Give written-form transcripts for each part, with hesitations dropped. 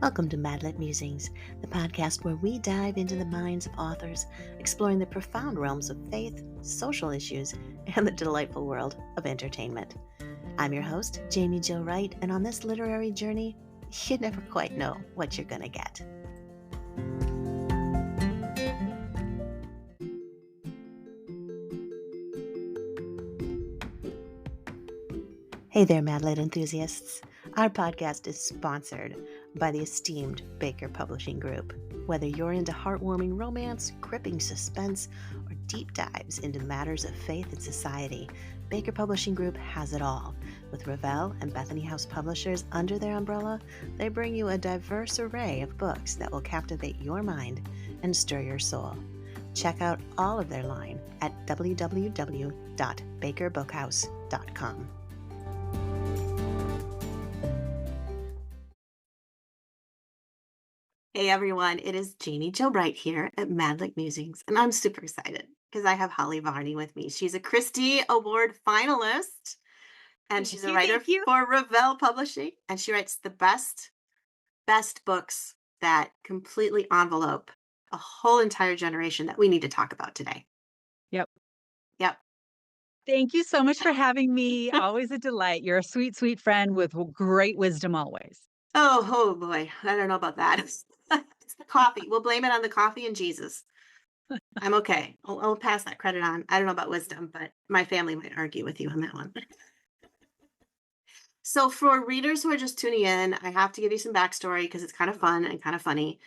Welcome to Madlit Musings, the podcast where we dive into the minds of authors, exploring the profound realms of faith, social issues, and the delightful world of entertainment. I'm your host, Jaime Jo Wright, and on this literary journey, you never quite know what you're going to get. Hey there, Madlit enthusiasts. Our podcast is sponsored by the esteemed Baker Publishing Group. Whether you're into heartwarming romance, gripping suspense, or deep dives into matters of faith and society, Baker Publishing Group has it all. With Revell and Bethany House publishers under their umbrella, they bring you a diverse array of books that will captivate your mind and stir your soul. Check out all of their line at www.bakerbookhouse.com. Hey everyone, it is Jaime Jo Wright here at Madlit Musings, and I'm super excited because I have Holly Varni with me. She's a Christie Award finalist, and she's a writer for Revell Publishing, and she writes the best books that completely envelope a whole entire generation that we need to talk about today. Yep. Thank you so much for having me. Always a delight. You're a sweet, sweet friend with great wisdom always. Oh boy. I don't know about that. It's the coffee. We'll blame it on the coffee and Jesus. I'm okay. I'll pass that credit on. I don't know about wisdom, but my family might argue with you on that one. So for readers who are just tuning in, I have to give you some backstory because it's kind of fun and kind of funny.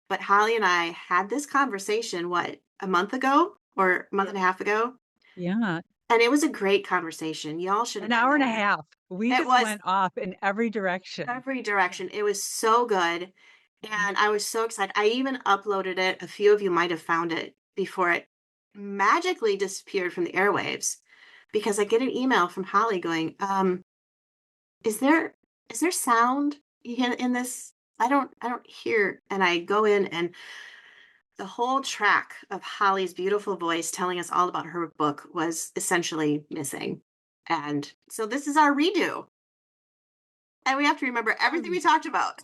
But Holly and I had this conversation, a month ago or a month and a half ago? Yeah. And it was a great conversation. Y'all should have An hour and a there. half. We just went off in every direction. It was so good. And I was so excited. I even uploaded it. A few of you might have found it before it magically disappeared from the airwaves because I get an email from Holly going, is there sound in this? I don't hear. And I go in and the whole track of Holly's beautiful voice telling us all about her book was essentially missing. And so this is our redo. And we have to remember everything we talked about.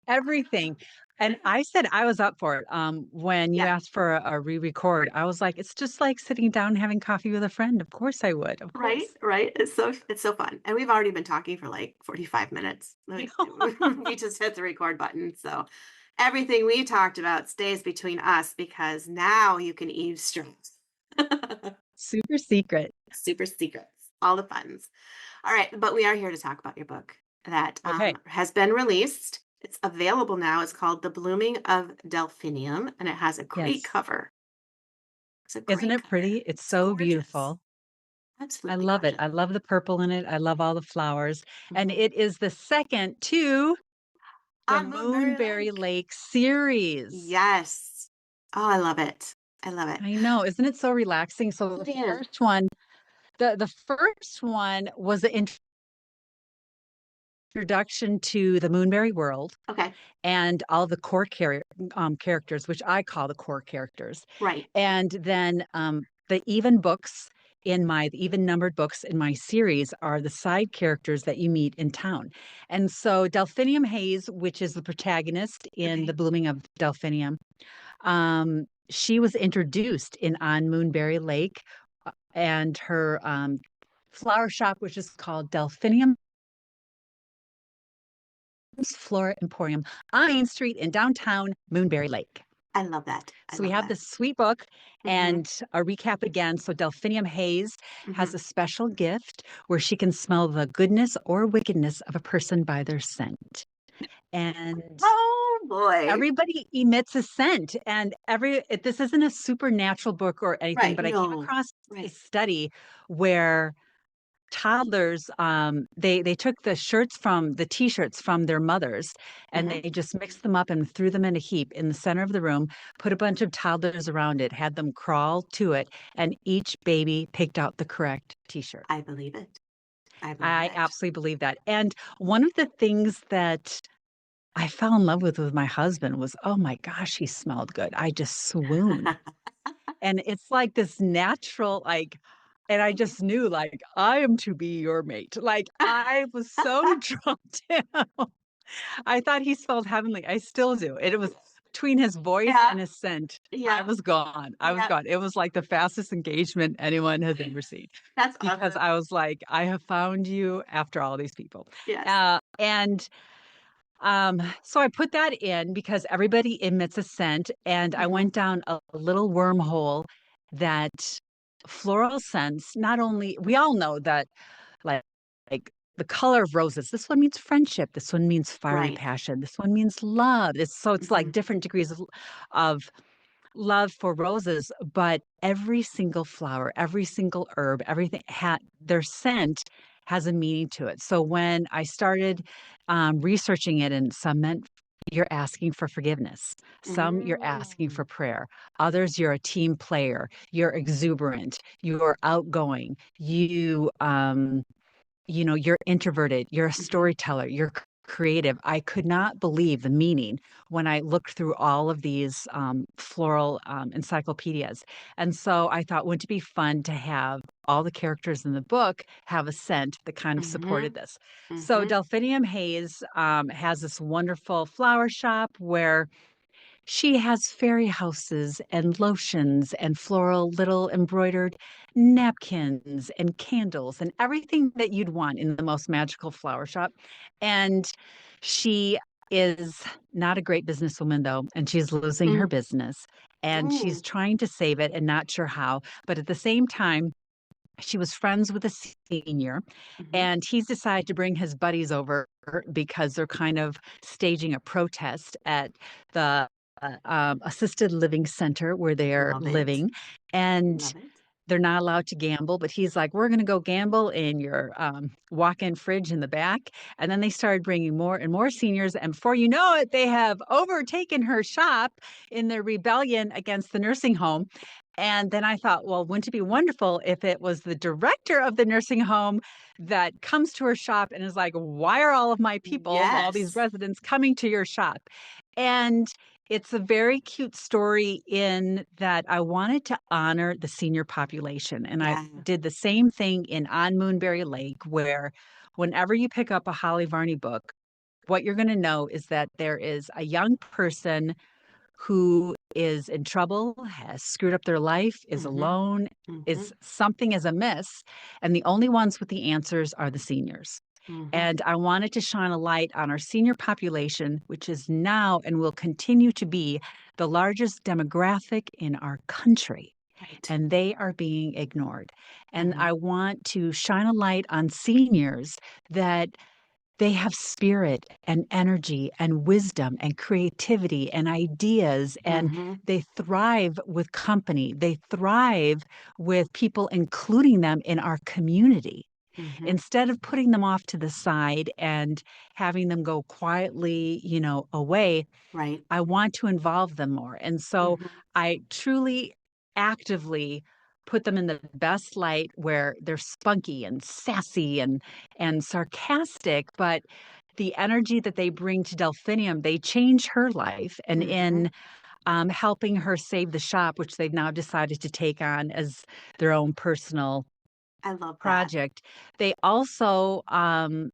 Everything. And I said I was up for it. When you asked for a re-record, I was like, it's just like sitting down and having coffee with a friend. Of course I would. Of course. Right. It's so fun. And we've already been talking for like 45 minutes. We just hit the record button. So everything we talked about stays between us because now you can eavesdrop. Super secret. Super secrets. All the funs. All right. But we are here to talk about your book that has been released. It's available now. It's called The Blooming of Delphinium, and it has a great cover. Isn't it pretty? It's so beautiful. Absolutely. I love it. I love the purple in it. I love all the flowers. And it is the second to the Moonberry Lake series. Yes. Oh, I love it. I know. Isn't it so relaxing? So the first one was the introduction to the Moonberry world. Okay. And all the core characters, which I call the core characters. Right. And then the even numbered books in my series are the side characters that you meet in town. And so Delphinium Hayes, which is the protagonist in The Blooming of Delphinium, she was introduced on Moonberry Lake and her flower shop, which is called Delphinium Flora Emporium on Main Street in downtown Moonberry Lake. I love that. So we have this sweet book and a recap again. So Delphinium Hayes has a special gift where she can smell the goodness or wickedness of a person by their scent. And oh boy, everybody emits a scent. And this isn't a supernatural book or anything, but I came across a study where toddlers they took the t-shirts from their mothers and they just mixed them up and threw them in a heap in the center of the room, put a bunch of toddlers around it, had them crawl to it, and each baby picked out the correct t-shirt. I believe it. I absolutely believe that. And one of the things that I fell in love with my husband was, oh my gosh, he smelled good. I just swooned. And it's like this natural, and I just knew, I am to be your mate. I was so drawn to him. I thought he spelled heavenly. I still do. It was between his voice Yeah. and his scent. I Yeah. was gone. I was Yeah. gone. It was like the fastest engagement anyone has ever seen That's because awesome. I was like, I have found you after all these people. Yes. And so I put that in because everybody emits a scent, and I Mm-hmm. went down a little wormhole that floral scents, not only we all know that like like the color of roses. This one means friendship. This one means fiery Right. passion. This one means love. It's Mm-hmm. like different degrees of love for roses, but every single flower, every single herb, everything their scent has a meaning to it. So when I started researching it, and some meant you're asking for forgiveness, some you're asking Mm. for prayer, others you're a team player, you're exuberant, you're outgoing, you're introverted, you're a Mm-hmm. storyteller, you're creative. I could not believe the meaning when I looked through all of these floral encyclopedias. And so I thought, wouldn't it be fun to have all the characters in the book have a scent that kind of Mm-hmm. supported this? So Mm-hmm. Delphinium Hayes has this wonderful flower shop where she has fairy houses and lotions and floral little embroidered napkins and candles and everything that you'd want in the most magical flower shop. And she is not a great businesswoman, though, and she's losing her Mm. business and she's Mm. trying to save it and not sure how. But at the same time, she was friends with a senior, Mm-hmm. and he's decided to bring his buddies over because they're kind of staging a protest at the assisted living center where they're Love it. living. And Love it. they're not allowed to gamble, but he's like, we're going to go gamble in your walk-in fridge in the back. And then they started bringing more and more seniors. And before you know it, they have overtaken her shop in their rebellion against the nursing home. And then I thought, well, wouldn't it be wonderful if it was the director of the nursing home that comes to her shop and is like, why are all of my people, all these Yes. residents coming to your shop? And it's a very cute story in that I wanted to honor the senior population. And I Yeah. did the same thing in On Moonberry Lake, where whenever you pick up a Holly Varni book, what you're going to know is that there is a young person who is in trouble, has screwed up their life, is Mm-hmm. alone, Mm-hmm. is something is amiss. And the only ones with the answers are the seniors. Mm-hmm. And I wanted to shine a light on our senior population, which is now and will continue to be the largest demographic in our country. Right. And they are being ignored. And Mm-hmm. I want to shine a light on seniors that they have spirit and energy and wisdom and creativity and ideas, and Mm-hmm. they thrive with company. They thrive with people including them in our community. Mm-hmm. Instead of putting them off to the side and having them go quietly, away, Right. I want to involve them more. And so Mm-hmm. I truly actively put them in the best light where they're spunky and sassy and sarcastic, but the energy that they bring to Delphinium, they change her life. And Mm-hmm. in helping her save the shop, which they've now decided to take on as their own personal I love that. project, they also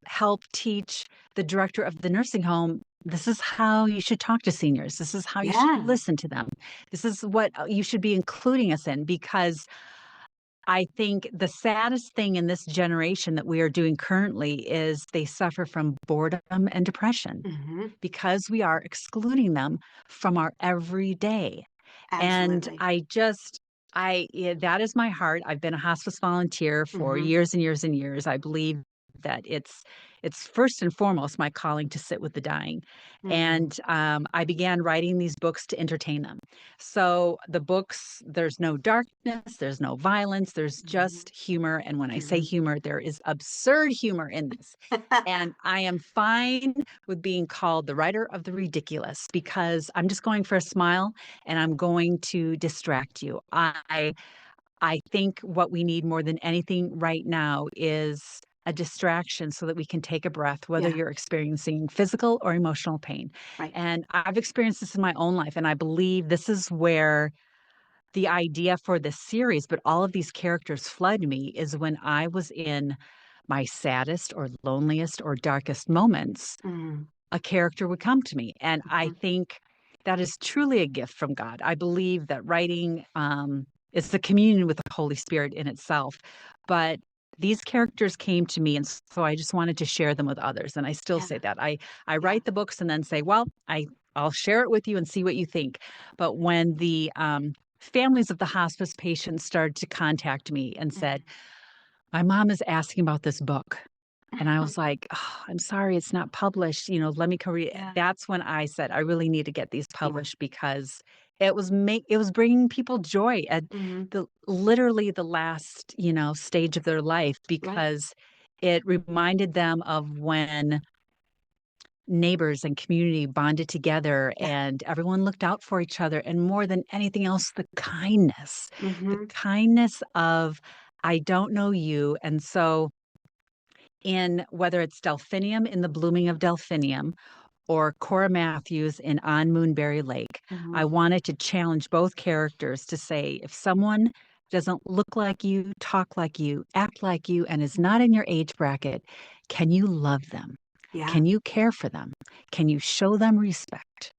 help teach the director of the nursing home, this is how you should talk to seniors. This is how you should Yeah. listen to them. This is what you should be including us in, because I think the saddest thing in this generation that we are doing currently is they suffer from boredom and depression Mm-hmm. because we are excluding them from our everyday. And Absolutely. that is my heart. I've been a hospice volunteer for Mm-hmm. years and years and years. I believe that it's first and foremost my calling to sit with the dying. Mm-hmm. And I began writing these books to entertain them. So the books, there's no darkness, there's no violence, there's just humor. And when I say Mm-hmm. humor, there is absurd humor in this. And I am fine with being called the writer of the ridiculous because I'm just going for a smile and I'm going to distract you. I think what we need more than anything right now is a distraction so that we can take a breath, whether Yeah. you're experiencing physical or emotional pain. Right. And I've experienced this in my own life. And I believe this is where the idea for this series, but all of these characters flood me, is when I was in my saddest or loneliest or darkest moments. Mm-hmm. a character would come to me. And I Mhm. think that is truly a gift from God. I believe that writing is the communion with the Holy Spirit in itself. But these characters came to me, and so I just wanted to share them with others. And I still Yeah. say that. I Yeah. write the books and then say, well, I'll share it with you and see what you think. But when the families of the hospice patients started to contact me and said, Mhm. my mom is asking about this book. And I was like, oh, I'm sorry, it's not published. Let me read it. Yeah. That's when I said, I really need to get these Yeah. published because it was bringing people joy at Mhm. literally the last, stage of their life Right. because it reminded them of when neighbors and community bonded together Yeah. and everyone looked out for each other. And more than anything else, the Mhm. kindness of, I don't know you. And so, in whether it's Delphinium in the Blooming of Delphinium or Cora Matthews in On Moonberry Lake, I Mhm. wanted to challenge both characters to say, if someone doesn't look like you, talk like you, act like you, and is not Mhm. in your age bracket, can you love them? Yeah. Can you care for them? Can you show them respect?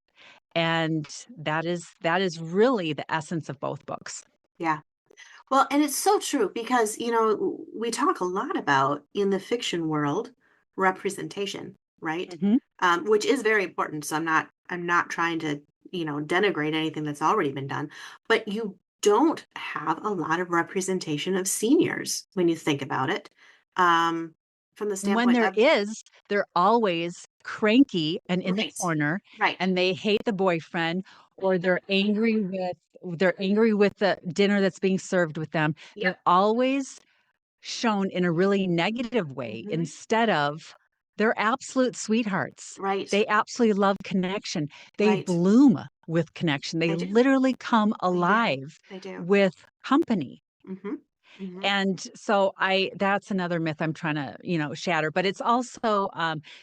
And that is really the essence of both books. Yeah. Well, and it's so true because, we talk a lot about in the fiction world representation, right? Mhm. Which is very important. So I'm not trying to, denigrate anything that's already been done, but you don't have a lot of representation of seniors when you think about it. Um, from the And when standpoint there of, is, they're always cranky and in the right, corner, right, and they hate the boyfriend, or they're angry with the dinner that's being served with them. yep, They're always shown in a really negative way hmm, instead of they're absolute sweethearts. right, They absolutely love connection. They right. bloom with connection. They They do, literally come they do, alive they do. with company. Hmm. Hmm. And so that's another myth I'm trying to, shatter. But it's also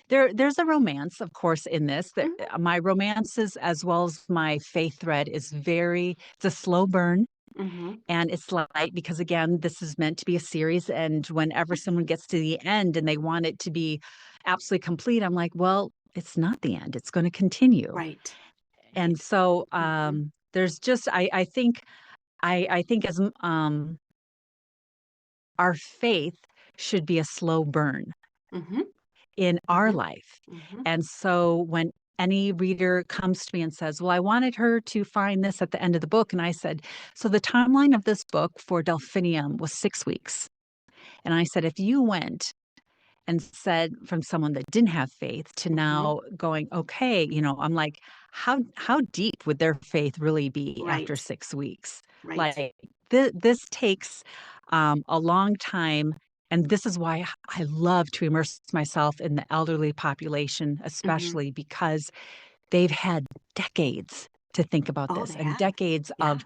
there's a romance, of course, in this. That Hmm. my romances as well as my faith thread it's a slow burn Hmm. and it's light because again, this is meant to be a series. And whenever someone gets to the end and they want it to be absolutely complete, I'm like, well, it's not the end. It's going to continue. Right, And right. so Hmm. there's just I think as our faith should be a slow burn Hmm. in our Hmm. life. Hmm. And so when any reader comes to me and says, well, I wanted her to find this at the end of the book. And I said, so the timeline of this book for Delphinium was 6 weeks. And I said, if you went and said from someone that didn't have faith to Hmm. now going, okay, I'm like, how deep would their faith really be after Right, 6 weeks? right. Like this takes a long time. And this is why I love to immerse myself in the elderly population, Hmm. especially because they've had decades to think about Oh, this they and have. decades Yeah,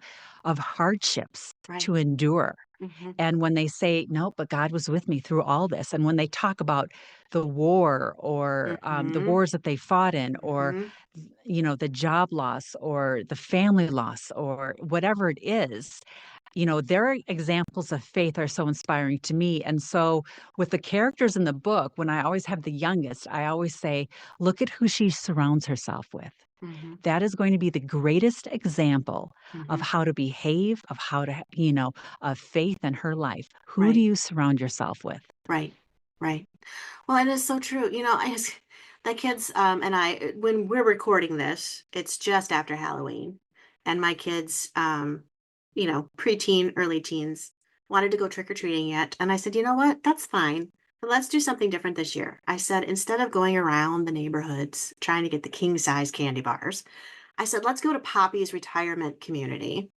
of hardships right. to endure. Hmm. And when they say, no, but God was with me through all this. And when they talk about the war or the Hmm. wars that they fought in, or, Hmm. the job loss or the family loss or whatever it is, their examples of faith are so inspiring to me. And so with the characters in the book, when I always have the youngest, I always say, look at who she surrounds herself with. Hmm. That is going to be the greatest example of Hmm. how to behave, of how to, of faith in her life. Who do Right, you surround yourself with? right, right. Well, it is so true. I just the kids and I when we're recording this, it's just after Halloween, and my kids, preteen, early teens, wanted to go trick or treating yet, and I said, you know what, that's fine, but let's do something different this year. I said instead of going around the neighborhoods trying to get the king size candy bars, I said let's go to Poppy's retirement community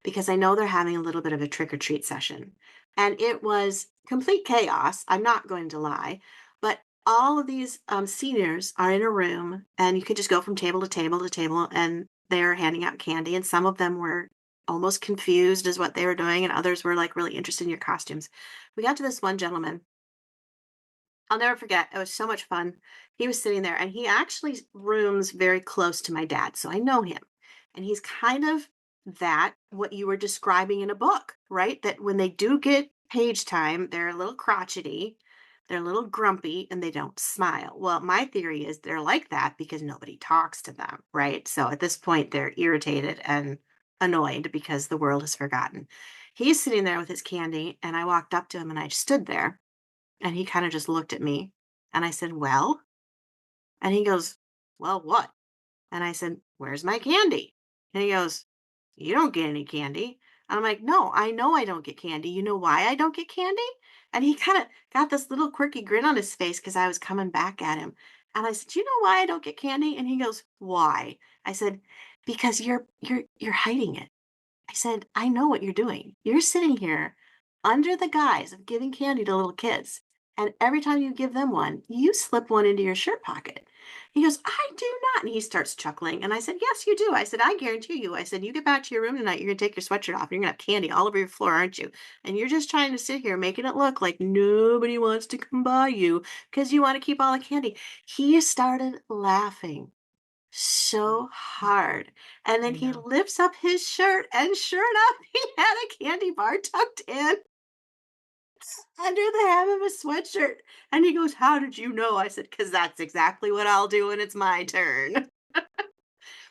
because I know they're having a little bit of a trick or treat session. And it was complete chaos. I'm not going to lie. But all of these seniors are in a room, and you could just go from table to table to table, and they're handing out candy. And some of them were almost confused as what they were doing, and others were like really interested in your costumes. We got to this one gentleman. I'll never forget. It was so much fun. He was sitting there, and he actually rooms very close to my dad, so I know him. And he's kind of what you were describing in a book, right? That when they do get page time, they're a little crotchety. They're a little grumpy and they don't smile. Well, my theory is they're like that because nobody talks to them, right? So at this point, they're irritated and annoyed because the world has forgotten. He's sitting there with his candy, and I walked up to him and I stood there, and he kind of just looked at me, and I said, "Well?" And he goes, "Well, what?" And I said, "Where's my candy?" And he goes, "You don't get any candy." And I'm like, "No, I know I don't get candy. You know why I don't get candy?" And he kind of got this little quirky grin on his face because I was coming back at him. And I said, "Do you know why I don't get candy?" And he goes, "Why?" I said, "Because you're hiding it." I said, "I know what you're doing. You're sitting here under the guise of giving candy to little kids. And every time you give them one, you slip one into your shirt pocket." He goes, "I do not." And he starts chuckling. And I said, "Yes, you do." I said, "I guarantee you." I said, "You get back to your room tonight, you're going to take your sweatshirt off. And you're going to have candy all over your floor, aren't you? And you're just trying to sit here making it look like nobody wants to come by you because you want to keep all the candy." He started laughing so hard. And then I he know. lifts up his shirt, and sure enough, he had a candy bar tucked in under the hem of his sweatshirt. And he goes, "How did you know?" I said, "Because that's exactly what I'll do when it's my turn."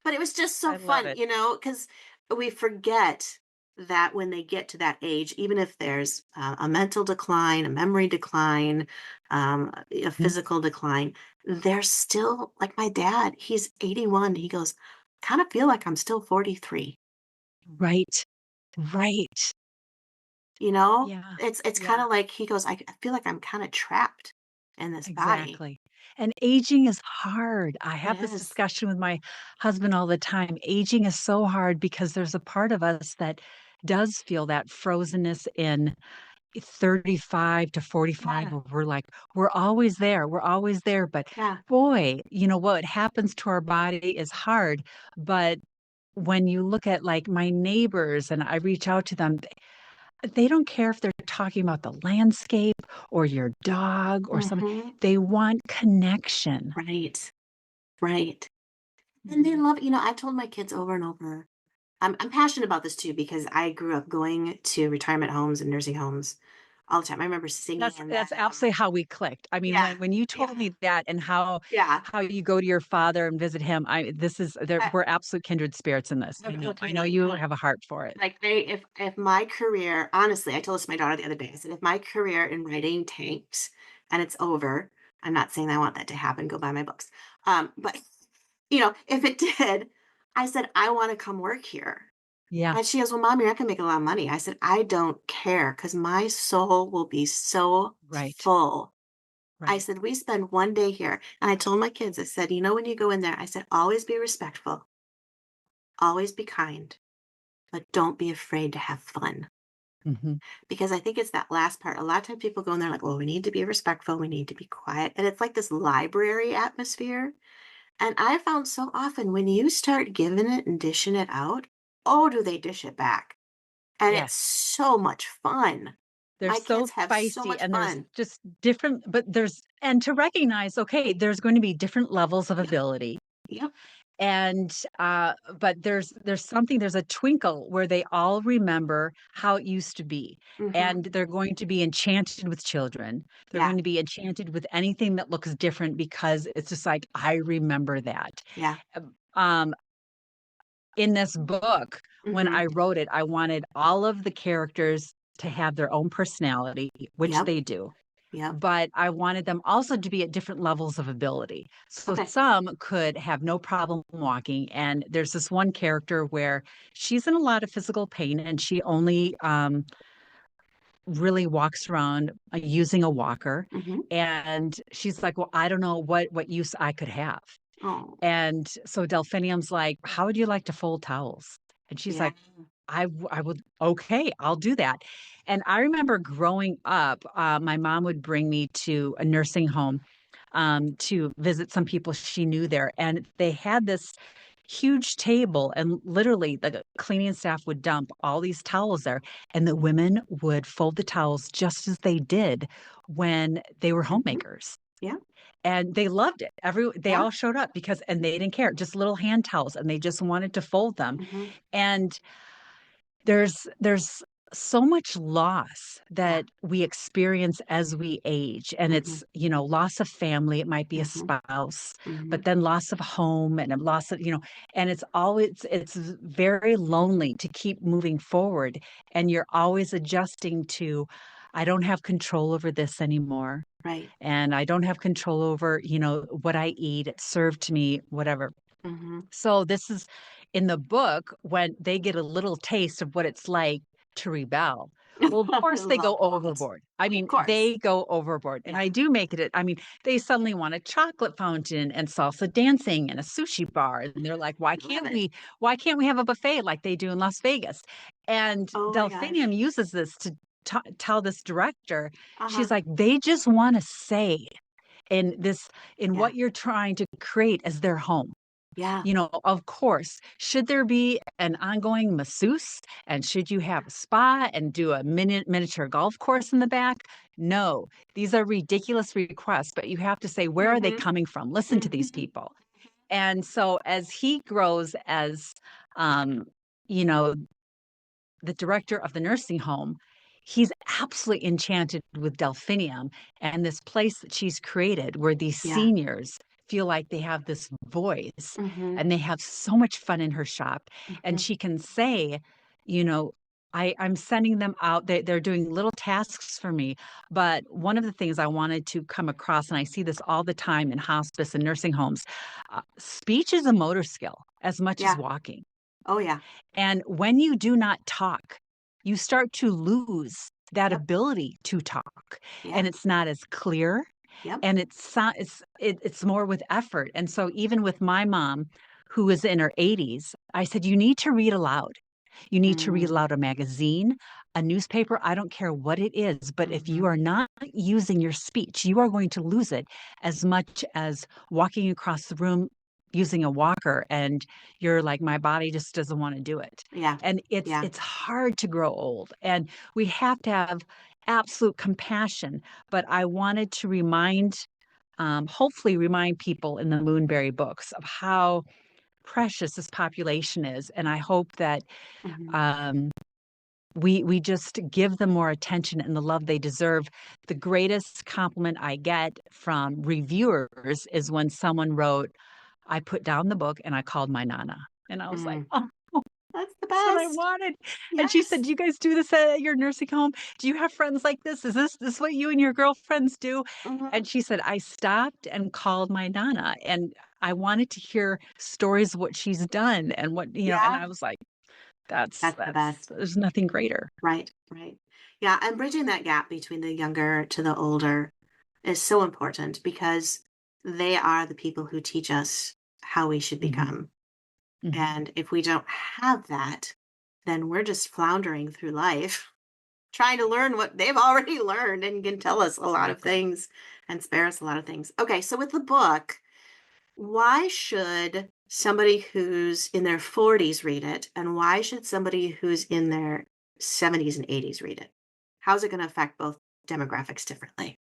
But it was just so I love fun, it. because we forget that when they get to that age, even if there's a mental decline, a memory decline, a Mhm. physical decline, they're still like my dad. He's 81. He goes, "Kind of feel like I'm still 43." Right. Right. You know, Yeah. it's kind Yeah. of like he goes, I feel like I'm kind of trapped in this body." Exactly. And aging is hard. I It have this is. discussion with my husband all the time. Aging is so hard because there's a part of us that does feel that frozenness in 35 to 45 Yeah. where we're like, we're always there. We're always there. But Yeah. boy, what happens to our body is hard. But when you look at like my neighbors and I reach out to them, they don't care if they're talking about the landscape or your dog or something. Hmm. They want connection. Right. Right. And they Mhm. love, I told my kids over and over. I'm passionate about this too because I grew up going to retirement homes and nursing homes all the time. I remember singing in That's them. absolutely how we clicked. I mean, Yeah. when you Yeah. told me that and Yeah. how you go to your father and visit him, I, we're absolute kindred spirits in this. oh, I know totally. you Totally. have a heart for it. Like if my career, honestly, I told this to my daughter the other day. I said, if my career in writing tanks and it's over, I'm not saying I want that to happen. Go buy my books. But if it did, I said, I want to come work here. Yeah, And she goes, "Well, mom, you're not gonna make a lot of money." I said, "I don't care because my soul will be so right, full." I right. said, "We spend one day here." And I told my kids, I said, when you go in there, I said, always be respectful, always be kind, but don't be afraid to have fun. Mhm. Because I think it's that last part. A lot of times people go in there like, well, we need to be respectful, we need to be quiet. And it's like this library atmosphere. And I found so often when you start giving it and dishing it out, oh, do they dish it back? And it's Yes. so much fun. They're My so kids have so feisty much and there's fun. just different but there's and to recognize, okay, there's going to be different levels of Yep, ability. yep, And, but there's a twinkle where they all remember how it used to be, mhm, and they're going to be enchanted with children. They're yeah, going to be enchanted with anything that looks different because it's just like, "I remember that." yeah, Um, in this book, when mhm, I wrote it, I wanted all of the characters to have their own personality, which yep, they do, yep, but I wanted them also to be at different levels of ability. So okay, some could have no problem walking. And there's this one character where she's in a lot of physical pain and she only really walks around using a walker. mhm, And she's like, well, I don't know what use I could have. oh, And so Delphinium's like, how would you like to fold towels? And she's yeah, like, I would, okay, I'll do that. And I remember growing up, my mom would bring me to a nursing home to visit some people she knew there. And they had this huge table, and literally the cleaning staff would dump all these towels there, and the women would fold the towels just as they did when they were mhm, homemakers yeah, and they loved it. They yeah, all showed up because and they didn't care, just little hand towels, and they just wanted to fold them. mhm, And there's so much loss Yeah. that we experience as we age. And Mm-hmm. it's, loss of family. It might be a Mm-hmm. spouse, Mm-hmm. but then loss of home and a loss of, and it's very lonely to keep moving forward. And you're always adjusting to, I don't have control over this anymore. Right. And I don't have control over, what I eat. It's served to me, whatever. Mm-hmm. So this is in the book when they get a little taste of what it's like to rebel. Well, of I course they love go that. overboard. I Of mean, course. they go overboard. And Yeah. I do make it, I mean, they suddenly want a chocolate fountain and salsa dancing and a sushi bar. And they're like, I love it. why can't we have a buffet like they do in Las Vegas? And Oh my Delphinium gosh. uses this to tell this director, Uh-huh. she's like, they just want to say in Yeah. what you're trying to create as their home. Yeah. Of course, should there be an ongoing masseuse and should you have a spa and do a miniature golf course in the back? No, these are ridiculous requests, but you have to say, where are they Mm-hmm. coming from? Listen to these Mm-hmm. people. And so as he grows as, um, you know, the director of the nursing home, he's absolutely enchanted with Delphinium and this place that she's created where these Yeah. seniors feel like they have this voice Mm-hmm. and they have so much fun in her shop. And Mm-hmm. she can say, you know, I'm sending them out. They're doing little tasks for me. But one of the things I wanted to come across, and I see this all the time in hospice and nursing homes, speech is a motor skill as much as Yeah. walking. Oh yeah. And when you do not talk, you start to lose that Yep. ability to talk. Yeah. And it's not as clear Yep. and it's more with effort. And so even with my mom, who is in her 80s, I said, you need to read aloud. You need to read Mm-hmm. aloud a magazine, a newspaper. I don't care what it is, but if you are not using your speech, you are going to lose it as much as walking across the room using a walker and you're like, my body just doesn't want to do it. Yeah. And it's Yeah. it's hard to grow old, and we have to have absolute compassion. But I wanted to hopefully remind people in the Moonberry books of how precious this population is. And I hope that Mm-hmm. um, we just give them more attention and the love they deserve. The greatest compliment I get from reviewers is when someone wrote, I put down the book and I called my nana. And I was like, Mm. oh, That's the that's what I best. wanted. And she said, Yes. do you guys do this at your nursing home? Do you have friends like this? Is this what you and your girlfriends do? Mm-hmm. And she said, I stopped and called my nana and I wanted to hear stories of what she's done and and Yeah. I was like, that's That's the best. there's nothing greater. Right. Right. Yeah. And bridging that gap between the younger to the older is so important because they are the people who teach us how we should Hmm. become. Hmm. And if we don't have that, then we're just floundering through life, trying to learn what they've already learned and can tell us a lot of Exactly. things and spare us a lot of things. Okay, so with the book, why should somebody who's in their 40s read it? And why should somebody who's in their 70s and 80s read it? How's it going to affect both demographics differently?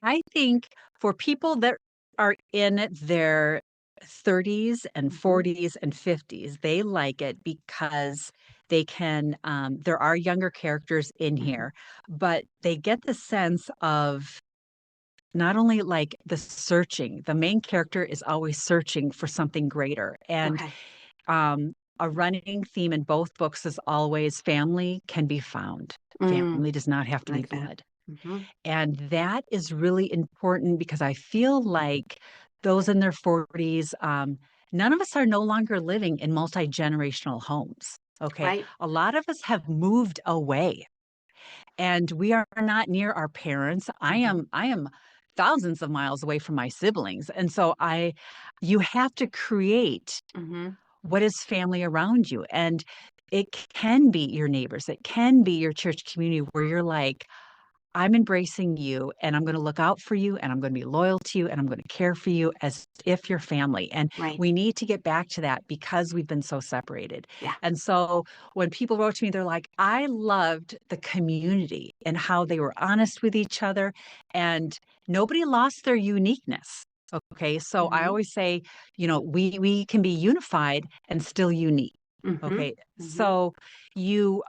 I think for people that are in their 30s and Hmm. 40s and 50s, they like it because there are younger characters in Hmm. here, but they get the sense of not only like the main character is always searching for something greater. And Okay. a running theme in both books is always family can be found. Mm, Family does not have to be like that. blood. Hmm. And that is really important because I feel like those in their 40s, none of us are no longer living in multi generational homes. Okay. Right. A lot of us have moved away and we are not near our parents. Hmm. I am thousands of miles away from my siblings. And so you have to create Hmm. what is family around you. And it can be your neighbors, it can be your church community where you're like, I'm embracing you and I'm going to look out for you and I'm going to be loyal to you and I'm going to care for you as if you're family. And Right. we need to get back to that because we've been so separated. Yeah. And so when people wrote to me, they're like, I loved the community and how they were honest with each other and nobody lost their uniqueness. Okay. So I Hmm. always say, we can be unified and still unique. Hmm. Okay. Hmm. So you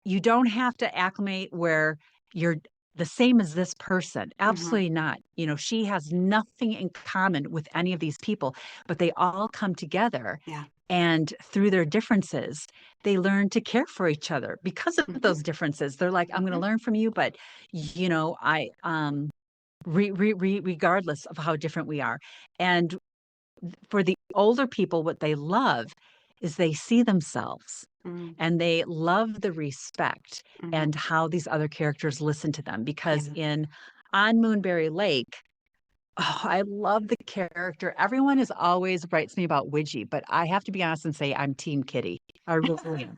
you don't have to acclimate where you're the same as this person. Mm-hmm. Absolutely not. You know, she has nothing in common with any of these people, but they all come together. Yeah. And through their differences, they learn to care for each other because of Mm-hmm. those differences. They're like, I'm going to Mm-hmm. learn from you, but regardless of how different we are. And for the older people, what they love is they see themselves and they love the respect Mm-hmm. and how these other characters listen to them. Because Yeah. in On Moonberry Lake, oh, I love the character. Everyone is always writes me about Widgie, but I have to be honest and say I'm Team Kitty. I really am.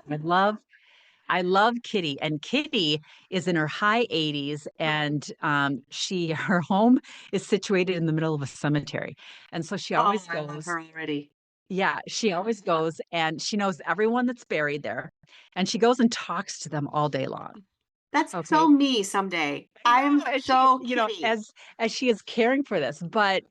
I love Kitty, and Kitty is in her high 80s, and her home is situated in the middle of a cemetery, and so she Oh, always I love goes. her already. Yeah, she always goes, and she knows everyone that's buried there, and she goes and talks to them all day long. That's so Okay, me someday. I know, I'm and she, so Kitty. as she is caring for this, but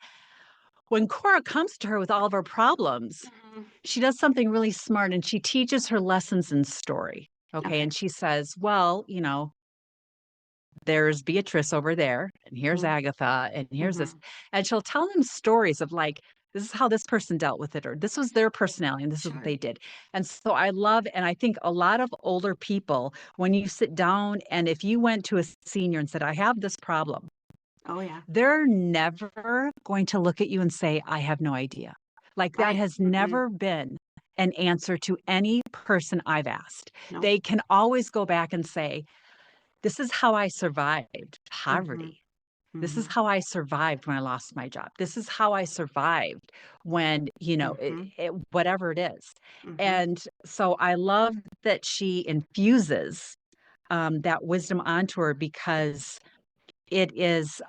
when Cora comes to her with all of her problems, Mm-hmm. she does something really smart, and she teaches her lessons in story. Okay, Okay. and she says, well, there's Beatrice over there, and here's Mm-hmm. Agatha, and here's this. Mm-hmm. And she'll tell them stories of like, this is how this person dealt with it, or this was their personality, and this is what Sure. they did. And so I love, and I think a lot of older people, when you sit down and if you went to a senior and said, I have this problem, Oh yeah. they're never going to look at you and say, I have no idea. Like that Right. has Mm-mm. never been an answer to any person I've asked. Nope. They can always go back and say, this is how I survived Mm-hmm. poverty. This is Mm-hmm. how I survived when I lost my job. This is how I survived when, Mm-hmm. whatever it is. Mm-hmm. And so I love that she infuses that wisdom onto her because it is,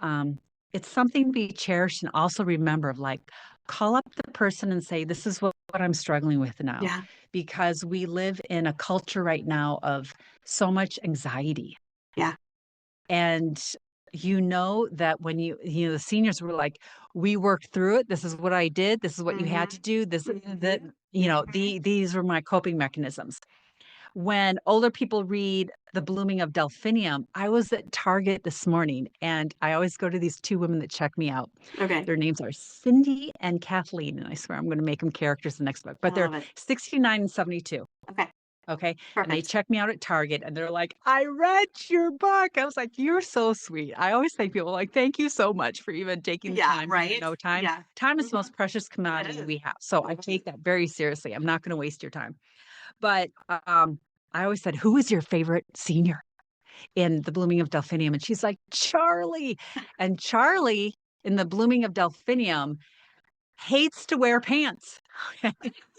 it's something to be cherished and also remember of like, call up the person and say, this is what I'm struggling with now. Yeah. Because we live in a culture right now of so much anxiety Yeah. and that when the seniors were like, we worked through it. This is what I did. This is what you had Mm-hmm. to do. This, that, Mm-hmm. these were my coping mechanisms. When older people read The Blooming of Delphinium, I was at Target this morning and I always go to these two women that check me out. Okay. Their names are Cindy and Kathleen. And I swear I'm going to make them characters in the next book, I but they're love it. 69 and 72. Okay. Okay. And they Perfect. check me out at Target and they're like, I read your book. I was like, you're so sweet. I always thank people like, thank you so much for even taking the Yeah. time because Right. time. Yeah. Time is the Mm-hmm. most precious It commodity is. we have. So I take that very seriously. I'm not going to waste your time. But I always said, who is your favorite senior in The Blooming of Delphinium? And she's like, Charlie. And Charlie in The Blooming of Delphinium hates to wear pants.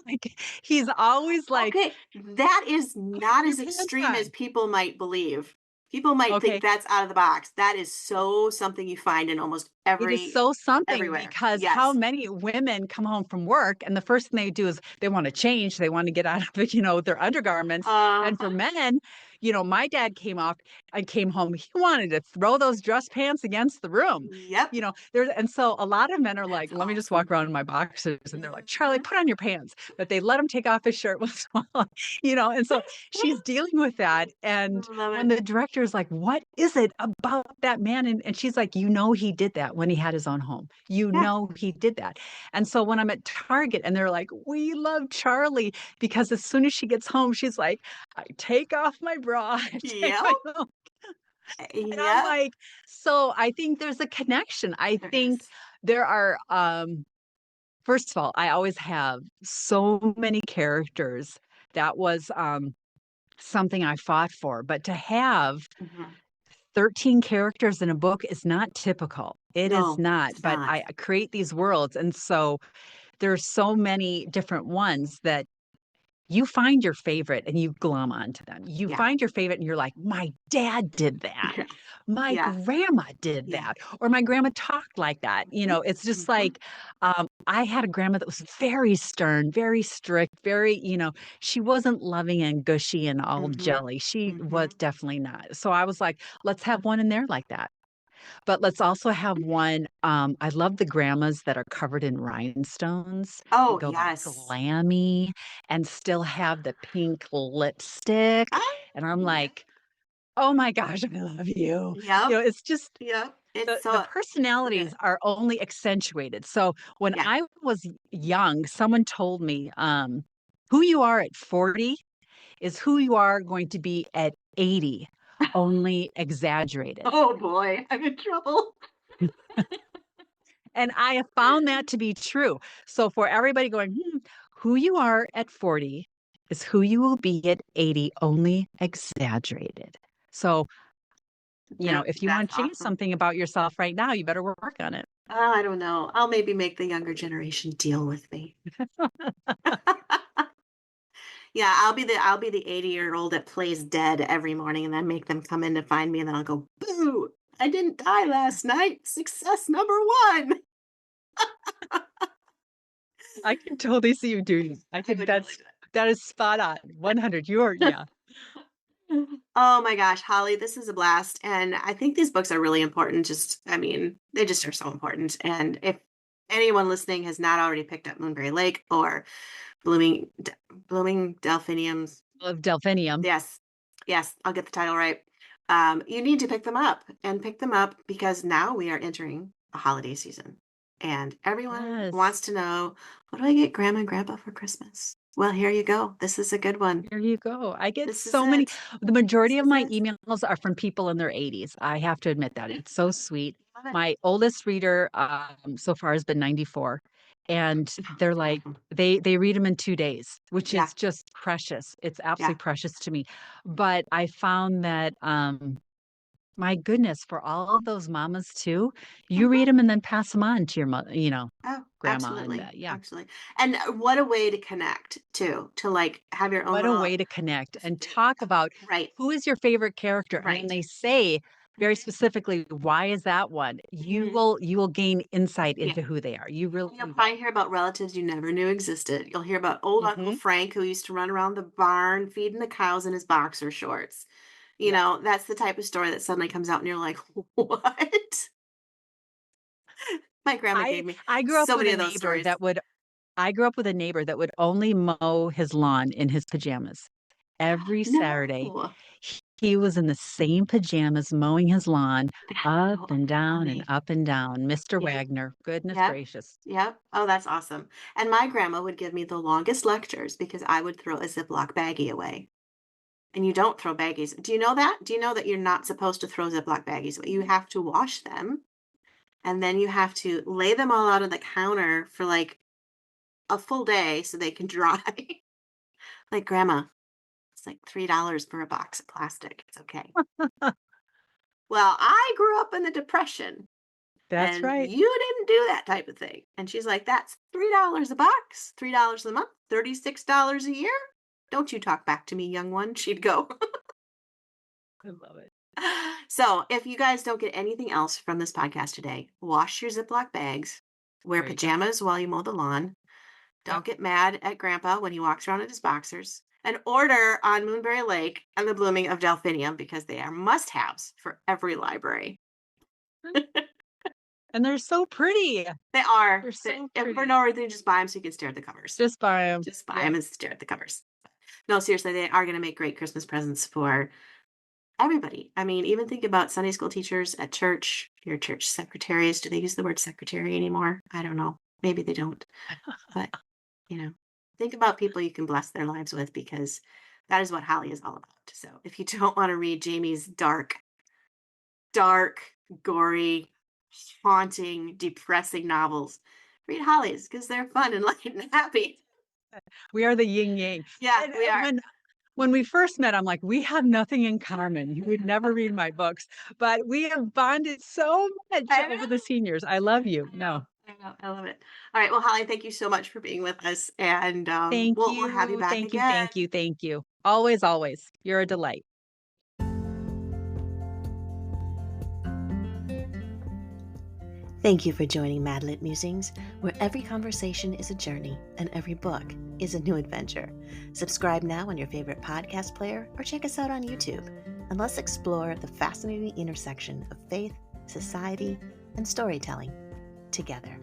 Like he's always like, Okay, that is put not your as pants extreme as on. people might believe. People might think Okay. that's out of the box. That is so something you find in almost It is so something everywhere. because how Yes. many women come home from work and the first thing they do is they want to change, they want to get out of it, their undergarments. And for Uh-huh. men, my dad came home, he wanted to throw those dress pants against the room. Yep. And so a lot of men are like, That's let me just walk awesome. around in my boxers. And they're like, Charlie, Mhm. put on your pants. But they let him take off his shirt once in a while, and so she's dealing with that. And Love when it. the director is like, what is it about that man? And she's like, he did that when he had his own home. Yeah. He did that. And so when I'm at Target and they're like, we love Charlie, because as soon as she gets home, she's like, I take off my bra. I take Yep. my and I'm Yep. like, so I think there's a connection. I There think is. there are, first of all, I always have so many characters. That was something I fought for. But to have Mhm. 13 characters in a book is not typical. It is No, not, it's but not. I create these worlds. And so there's so many different ones that you find your favorite and you glom onto them. You Yeah. find your favorite and you're like, my dad did that. Yeah. My Yeah. grandma did Yeah. that. Or my grandma talked like that. Mhm. It's just Mhm. like, I had a grandma that was very stern, very strict, very, she wasn't loving and gushy and all Mhm. jelly. She was Mhm. definitely not. So I was like, let's have one in there like that. But let's also have one. I love the grandmas that are covered in rhinestones and Oh, go like yes. glammy and still have the pink lipstick. Ah, And I'm yeah. like, oh my gosh, I love you. Yep. It's just Yep. It's the so personalities good. are only accentuated. So when Yeah. I was young, someone told me, who you are at 40 is who you are going to be at 80, only exaggerated. Oh boy, I'm in trouble. And I have found that to be true. So for everybody going, who you are at 40 is who you will be at 80, only exaggerated. So, Yep, if you that's want to change awesome. something about yourself right now, you better work on it. Oh, I don't know. I'll maybe make the younger generation deal with me. Yeah, I'll be the 80-year-old that plays dead every morning and then make them come in to find me and then I'll go, "Boo! I didn't die last night. Success number 1." I can totally see you doing it. I I think would totally do that is spot on. 100. it. Yeah. Oh my gosh, Holly, this is a blast. And I think these books are really important. I mean, they just are so important. And if anyone listening has not already picked up Moonberry Lake or Blooming Blooming Delphiniums, Of Delphinium. yes, yes, I'll get the title right. You need to pick them up and pick them up because now we are entering a holiday season. And everyone Yes. wants to know, what do I get Grandma and Grandpa for Christmas? Well, here you go. This is a good one. Here you go. I get This is so many. it. The This majority of is my it. emails are from people in their 80s. I have to admit that. It's so sweet. Love it. My oldest reader so far has been 94. And they're like, Awesome. they read them in 2 days, which Yeah, is just precious. It's yeah. absolutely precious to me. But I found that my goodness, for all of those mamas too, you Mhm. read them and then pass them on to your mother, Oh, grandma. And absolutely, yeah, absolutely. And what a way to connect too, to like have your own what a little way to connect and talk about right, who is your favorite character. And when right. they say very Mhm, specifically, why is that one? mhm. You will gain insight Yeah. into who they are. You really You'll will. probably hear about relatives you never knew existed. You'll hear about old Uncle Hmm. Frank who used to run around the barn feeding the cows in his boxer shorts. Yeah. That's the type of story that suddenly comes out and you're like, "What?" My grandma I gave me I grew up so with many a of those neighbor stories. that would I grew up with a neighbor that would only mow his lawn in his pajamas. Every Saturday, No. he was in the same pajamas mowing his lawn That's up so and down and funny. up and down. Mr. Yeah. Wagner, goodness Yep. gracious. Yep. Oh, that's awesome. And my grandma would give me the longest lectures because I would throw a Ziploc baggie away. And you don't throw baggies. Do you know that? Do you know that you're not supposed to throw Ziploc baggies away? You have to wash them and then you have to lay them all out on the counter for like a full day so they can dry. Like, grandma, it's like $3 for a box of plastic. It's okay. Well, I grew up in the Depression That's and right. you didn't do that type of thing. And she's like, that's $3 a box, $3 a month, $36 a year. Don't you talk back to me, young one. She'd go. I love it. So, if you guys don't get anything else from this podcast today, wash your Ziploc bags, wear There you go. pajamas while you mow the lawn, Yep. don't get mad at Grandpa when he walks around in his boxers, and order on Moonberry Lake and the Blooming of Delphinium because they are must haves for every library. And they're so pretty. They are. They're so If for pretty. no reason, just buy them so you can stare at the covers. Just buy them. Just buy Yep. them and stare at the covers. No, seriously, they are going to make great Christmas presents for everybody. I mean, even think about Sunday school teachers at church, your church secretaries. Do they use the word secretary anymore? I don't know. Maybe they don't. But, you know, think about people you can bless their lives with because that is what Holly is all about. So if you don't want to read Jamie's dark, gory, haunting, depressing novels, read Holly's because they're fun and light and happy. We are the yin yang. Yeah, And we are. when we first met, I'm like, we have nothing in common. You would never read my books, but we have bonded so much I over the know. seniors. I love you. I know. No, I know. I love it. All right. Well, Holly, thank you so much for being with us. And thank we'll have you you, back thank you, again. thank you, thank you. Always, always. You're a delight. Thank you for joining Madlit Musings, where every conversation is a journey and every book is a new adventure. Subscribe now on your favorite podcast player or check us out on YouTube, and let's explore the fascinating intersection of faith, society, and storytelling together.